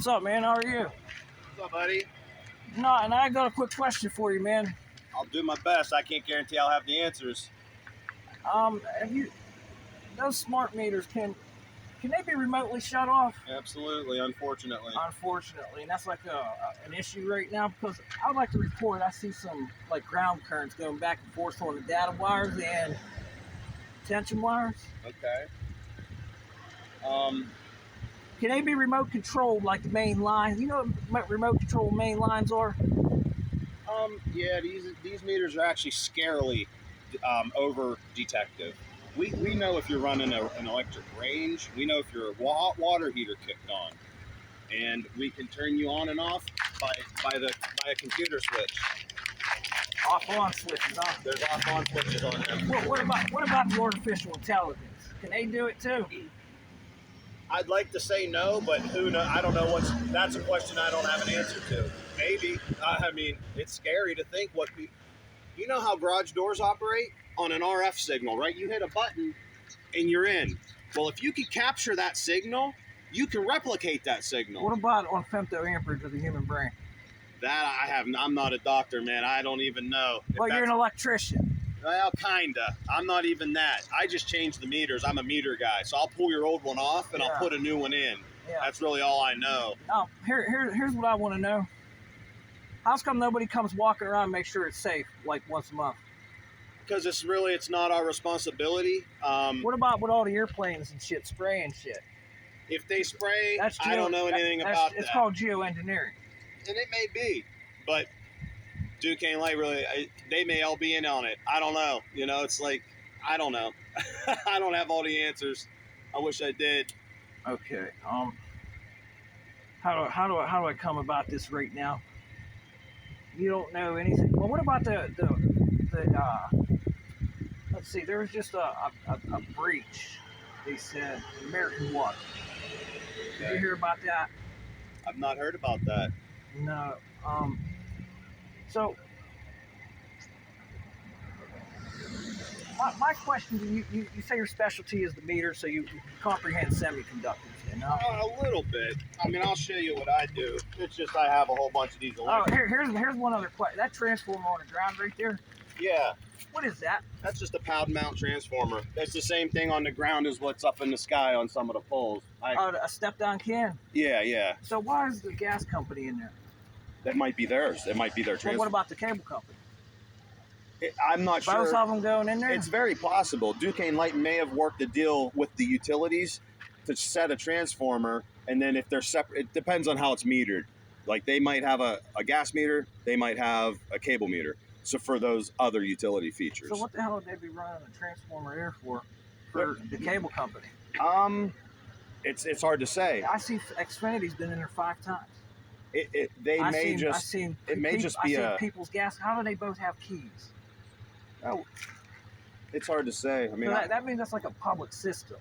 What's up, man? How are you? What's up, buddy? No, and I got a quick question for you, man. I'll do my best. I can't guarantee I'll have the answers. Have you those smart meters can they be remotely shut off? Absolutely, unfortunately. Unfortunately, and that's like an issue right now because I'd like to report I see some like ground currents going back and forth on the data wires and tension wires. Okay. Can they be remote controlled like the main lines? You know what remote control main lines are? Yeah, these meters are actually scarily over detective. We know if you're running an electric range. We know if your water heater kicked on, and we can turn you on and off by a computer switch. Off-on switches, huh? There's off-on switches on them. What about the artificial intelligence? Can they do it too? I'd like to say no, but who knows? I don't know that's a question I don't have an answer to. Maybe. I mean, it's scary to think you know how garage doors operate? On an RF signal, right? You hit a button and you're in. Well, if you can capture that signal, you can replicate that signal. What about on femtoamperage of the human brain? I'm not a doctor, man. I don't even know. Well, you're an electrician. Well, kinda. I'm not even that. I just changed the meters. I'm a meter guy. So I'll pull your old one off and I'll put a new one in. Yeah. That's really all I know. Now, here's what I want to know. How's come nobody comes walking around and makes sure it's safe like once a month? Because it's not our responsibility. What about with all the airplanes and shit, spraying shit? If they spray, I don't know anything about that. It's called geoengineering. And it may be, but Duquesne Light they may all be in on it. I don't know. You know, it's like, I don't know. I don't have all the answers. I wish I did. Okay. How do I come about this right now? You don't know anything. Well, what about the let's see, there was just a breach, they said, American Water. Okay. Did you hear about that? I've not heard about that. No. So, my question to you, you say your specialty is the meter, so you comprehend semiconductors, you know? A little bit. I mean, I'll show you what I do. It's just I have a whole bunch of these electric. Here's one other question. That transformer on the ground right there? Yeah. What is that? That's just a pound mount transformer. That's the same thing on the ground as what's up in the sky on some of the poles. A step-down can? Yeah. So why is the gas company in there? That might be theirs. It might be their transformer. Well, what about the cable company? I'm not sure. Both of them going in there? It's very possible. Duquesne Light may have worked a deal with the utilities to set a transformer, and then if they're separate, it depends on how it's metered. Like they might have a gas meter, they might have a cable meter. So for those other utility features. So what the hell would they be running a transformer here for the cable company? It's hard to say. I see Xfinity's been in there 5 times. It may just be people's gas. How do they both have keys? Oh, it's hard to say. I mean, so that means that's like a public system,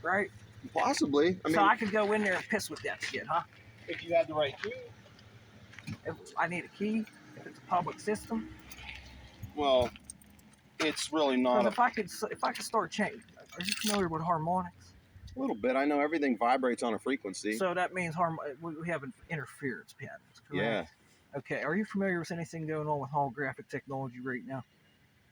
right? Possibly. I mean, so I could go in there and piss with that shit, huh? If you had the right key. If I need a key, if it's a public system. Well, it's really not. If I could start changing, are you familiar with harmonics? A little bit. I know everything vibrates on a frequency. So that means we have interference patterns, correct? Yeah. Okay. Are you familiar with anything going on with holographic technology right now?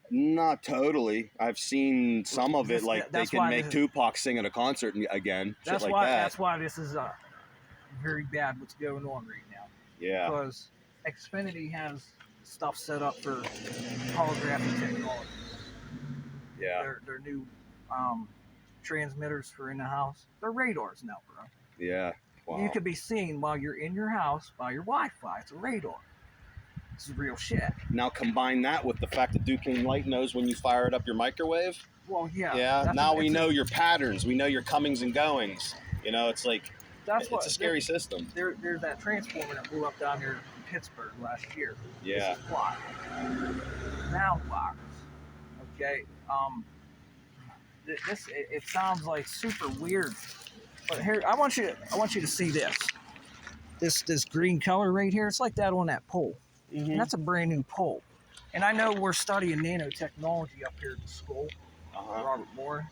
Not totally. I've seen some of it, like they can make Tupac sing at a concert again. That's shit why. Like that. That's why this is very bad. What's going on right now? Yeah. Because Xfinity has stuff set up for holographic technology. Yeah. Their new transmitters for in the house. They're radars now, bro. Yeah. Wow. You could be seen while you're in your house by your Wi-Fi. It's a radar. This is real shit. Now combine that with the fact that Duquesne Light knows when you fire it up your microwave. Well, yeah. Yeah. Now we know your patterns. We know your comings and goings. You know, it's like it's a scary system. There's that transformer that blew up down here in Pittsburgh last year. Yeah. This is why. Now why? Okay. It sounds like super weird, but here I want you to see this green color right here. It's like that on that pole. Mm-hmm. And that's a brand new pole. And I know we're studying nanotechnology up here at the school, Robert Morris.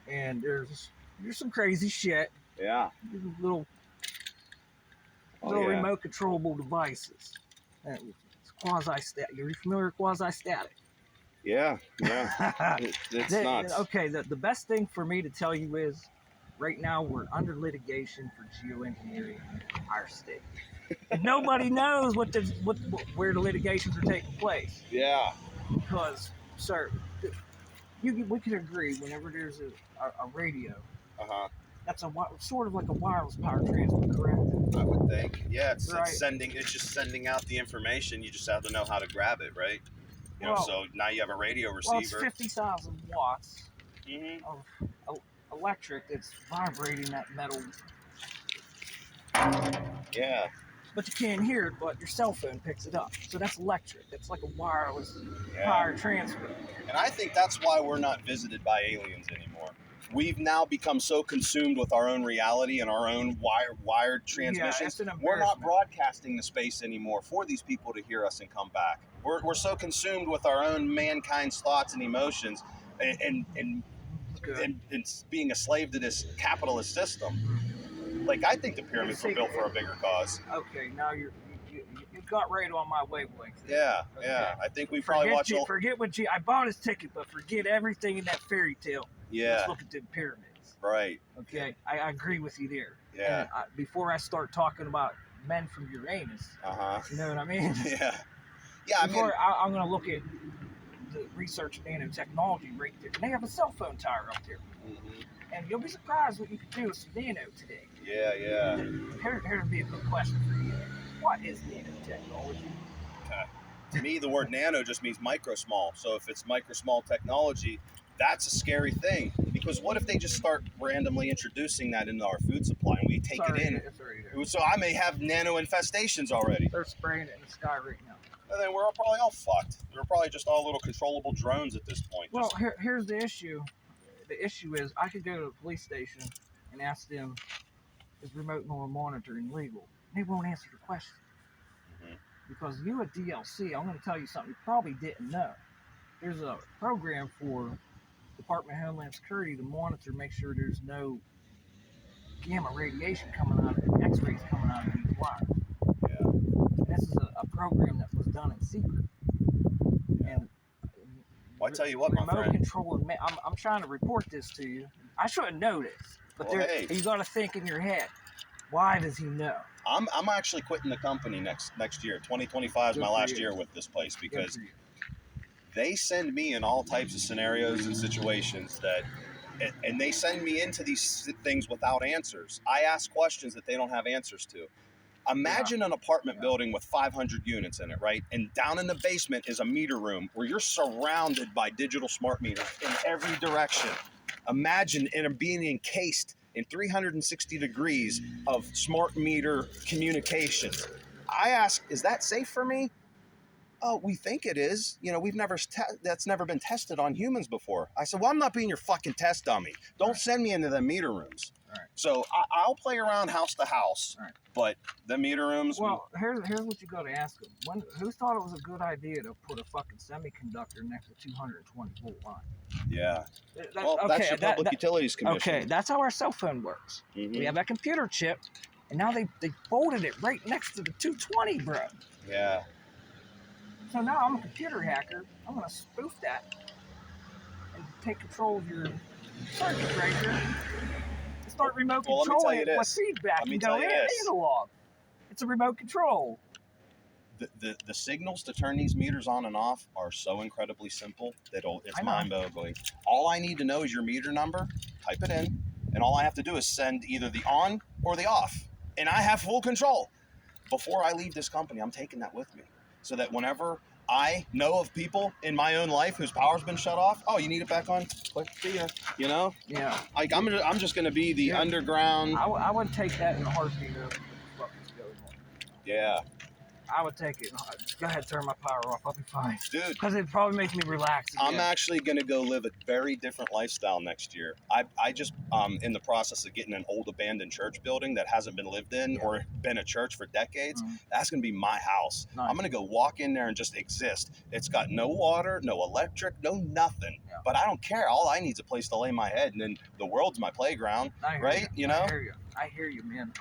And there's some crazy shit. Yeah. Little little remote controllable devices. And it's quasi-static. You're familiar with quasi-static? Yeah. It's nuts. Okay, the best thing for me to tell you is, right now we're under litigation for geoengineering our state. And nobody knows where the litigations are taking place. Yeah. Because, sir, we can agree whenever there's a radio, that's sort of like a wireless power transmitter, correct? I would think. Yeah, it's Right. it's just sending out the information. You just have to know how to grab it, right? You know, Well- so now you have a radio Well, it's receiver. 50,000 watts Mhm. of electric that's vibrating that metal, Yeah. but you can't hear it, but your cell phone picks it up. So that's electric. That's like a wireless Yeah. power transmitter. And I think that's why we're not visited by aliens anymore. We've now become so consumed with our own reality and our own wired transmissions. it's an We're not embarrassment. broadcasting the space anymore for these people to hear us and come back. We're so consumed with our own mankind's thoughts and emotions and Good. being a slave to this capitalist system. Like, I think the pyramids were built for a bigger cause. Okay, now you got right on my wavelength. Yeah, Okay. yeah. I think we probably watch all. Forget what I bought his ticket, but forget everything in that fairy tale. Yeah, Let's look at the pyramids. right. Okay, I agree with you there. Yeah. And before I start talking about men from Uranus, you know what I mean? Yeah. Yeah, I mean, I'm going to look at the research of nanotechnology right there. They have a cell phone tower up there. mhm. And you'll be surprised what you can do with some nano today. Yeah. Here'd be a good question for you. What is nanotechnology? To me, the word nano just means micro small. So if it's micro small technology, that's a scary thing. Because what if they just start randomly introducing that into our food supply and we take it in? It's already there. So I may have nano infestations already. They're spraying it in the sky right now. And then we're probably all fucked. We're probably just all little controllable drones at this point. Well, here's the issue. The issue is I could go to the police station and ask them, is remote monitoring legal? They won't answer the question. Mhm. Because you at DLC, I'm going to tell you something you probably didn't know. There's a program for Department of Homeland Security to monitor, make sure there's no gamma radiation coming out of it, X-rays coming out of these wires. Yeah. And this is a program that was done in secret. And Well, I tell you what, my remote friend. control. I'm trying to report this to you. I shouldn't know this, but Well, hey. you got to think in your head. Why does he know? I'm actually quitting the company next year. 2025 is Good my for last you. year with this place Good because for you. they send me in all types of scenarios and situations and they send me into these things without answers. I ask questions that they don't have answers to. Imagine an apartment building with 500 units in it, right? And down in the basement is a meter room where you're surrounded by digital smart meters in every direction. Imagine being encased in 360 degrees of smart meter communications. I ask, is that safe for me? Oh, we think it is. You know, that's never been tested on humans before. I said, well, I'm not being your fucking test dummy. Don't send me into the meter rooms. Right. So I'll play around house to house, Right. but the meter rooms. Well, here's what you got to ask them. Who thought it was a good idea to put a fucking semiconductor next to 220 volt line? Yeah. That's That's your Public Utilities Commission. Okay, that's how our cell phone works. Mhm. We have that computer chip, and now they folded it right next to the 220, bro. Yeah. So now I'm a computer hacker. I'm gonna spoof that and take control of your circuit breaker and start remote Well, let me tell controlling you it with this. feedback Let me and tell go you this. analog. It's a remote control. The signals to turn these meters on and off are so incredibly simple that it's I know. mind-boggling. All I need to know is your meter number, type it in, and all I have to do is send either the on or the off, and I have full control. Before I leave this company, I'm taking that with me, so that whenever I know of people in my own life whose power's been shut off, oh, you need it back on? Click here. You know, Yeah. like I'm just going to be the Yeah. underground. I would take that in a heartbeat of what the fuck is going on. Yeah, I would take it. Go ahead, turn my power off. I'll be fine. dude. Because it probably makes me relax again. I'm actually going to go live a very different lifestyle next year. I just in the process of getting an old abandoned church building that hasn't been lived in or been a church for decades. Mhm. That's going to be my house. Nice. I'm going to go walk in there and just exist. It's got no water, no electric, no nothing. Yeah. But I don't care. All I need is a place to lay my head, and then the world's my playground, I hear right? You. You know? I hear you. I hear you, man.